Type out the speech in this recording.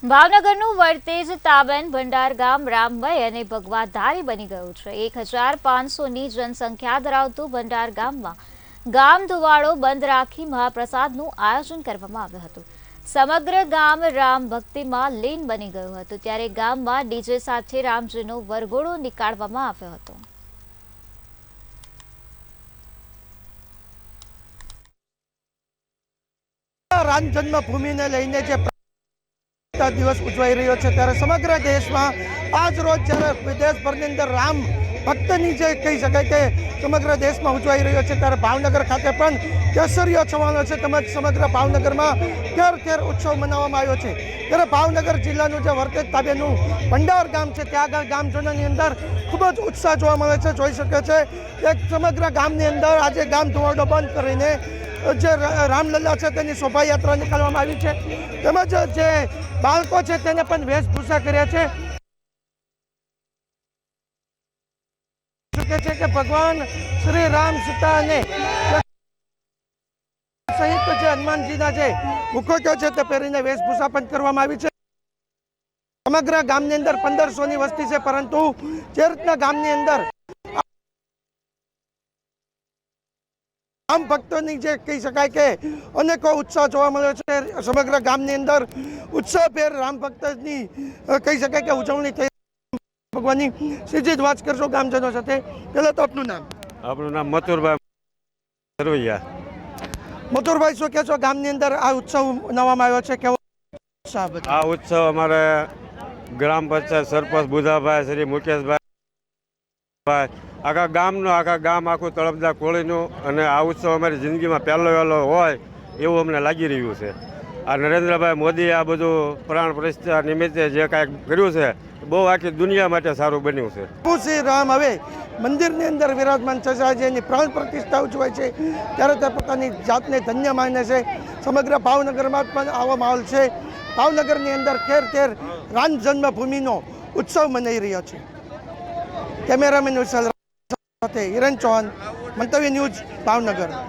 ભાવનગરનું વર્તેજ તાબેન ભંડાર ગામ રામમય અને ભગવાધારી બની ગયું છે। 1500ની જનસંખ્યા ધરાવતું ભંડાર ગામમાં ગામ ધુવાડો બંધ રાખી મહાપ્રસાદનું આયોજન કરવામાં આવ્યું હતું। સમગ્ર ગામ રામ ભક્તિમાં લીન બની ગયું હતું, ત્યારે ગામમાં ડીજે સાથે રામજીનો વરઘોડો નીકાળવામાં આવ્યો હતો। રામ જન્મભૂમિને લઈને જે દિવસ ઉજવાઈ રહ્યો છે, ત્યારે સમગ્ર દેશમાં આજ રોજ જ્યારે વિદેશભરની અંદર રામ ભક્તની જે કહી શકાય કે સમગ્ર દેશમાં ઉજવાઈ રહ્યો છે, ત્યારે ભાવનગર ખાતે પણ કેસરીયો છવાયો છે, તેમજ સમગ્ર ભાવનગરમાં ઠેર ઠેર ઉત્સવ મનાવવામાં આવ્યો છે। ત્યારે ભાવનગર જિલ્લાનું જે વર્તેજ તાબેનું ભંડાર ગામ છે, ત્યાં ગામજનોની અંદર ખૂબ જ ઉત્સાહ જોવા મળે છે। જોઈ શકે છે કે સમગ્ર ગામની અંદર આજે ગામ ધુવાડો બંધ કરીને જે રામલલ્લા છે તેની શોભાયાત્રા નીકાળવામાં આવી છે, તેમજ જે બાળકો છે તેને પણ વેશભૂષા કર્યા છે કે ભગવાન શ્રી રામ સીતા અને સહિત જે હનુમાનજીના જે મુખોટો છે તે પહેરીને વેશભૂષા પણ કરવામાં આવી છે। સમગ્ર ગામની અંદર 1500ની વસ્તી છે, પરંતુ જે રીતના ગામની અંદર રામ ભક્તોની જે કહી શકાય કે અનેકો ઉત્સાહ જોવા મળ્યો છે। સમગ્ર ગામની અંદર ઉત્સાહભેર રામ ભક્તની કહી શકાય કે ઉજવણી થઈ ભગવાનની। સીધી જ વાત કરશો ગામજનો સાથે। પહેલા તો આપનું નામ? આપણું નામ મથુરભાઈ સરવૈયા। મથુરભાઈ, શું કહેશો, ગામની અંદર આ ઉત્સવ મનાવવામાં આવ્યો છે, કેવો ઉત્સાહ? આ ઉત્સવ અમારે ગ્રામ પંચાયત સરપંચ બુધાભાઈ, શ્રી મુકેશભાઈ, આખા ગામ આખું તળપદા કોળીનું, અને આ ઉત્સવ અમારી જિંદગીમાં પહેલો હોય એવું અમને લાગી રહ્યું છે। આ નરેન્દ્રભાઈ મોદીએ આ બધું પ્રાણ પ્રતિષ્ઠા નિમિત્તે જે કાંઈક કર્યું છે, બહુ આખી દુનિયા માટે સારું બન્યું છે। શ્રી રામ હવે મંદિરની અંદર વિરાજમાન છે, આજે એની પ્રાણ પ્રતિષ્ઠા ઉજવાય છે, ત્યારે તે પોતાની જાતને ધન્ય માને છે। સમગ્ર ભાવનગરમાં પણ આવો માહોલ છે। ભાવનગરની અંદર ઠેર ઠેર રામ જન્મભૂમિનો ઉત્સવ મનાઈ રહ્યો છે। કેમેરામેન વિશાલ સાથે હિરેન ચૌહાણ, મંતવ્ય ન્યૂઝ, ભાવનગર।